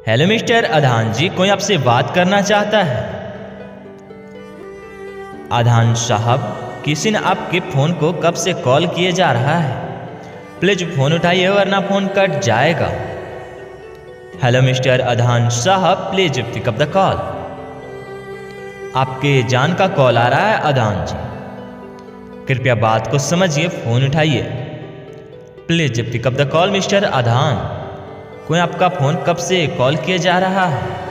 Hello mister अधान जी, कोई आपसे बात करना चाहता है। अधान साहब, किसी ने आपके फ़ोन को कब से कॉल किए जा रहा है, प्लीज़ फ़ोन उठाइए वरना फ़ोन कट जाएगा। हेलो मिस्टर अधान साहब, प्लीज़ पिकअप द कॉल। आपके जान का कॉल आ रहा है अधान जी, कृपया बात को समझिए, फ़ोन उठाइए। Please pick up the call mister Adhan, कोई आपका फ़ोन कब से कॉल किया जा रहा है।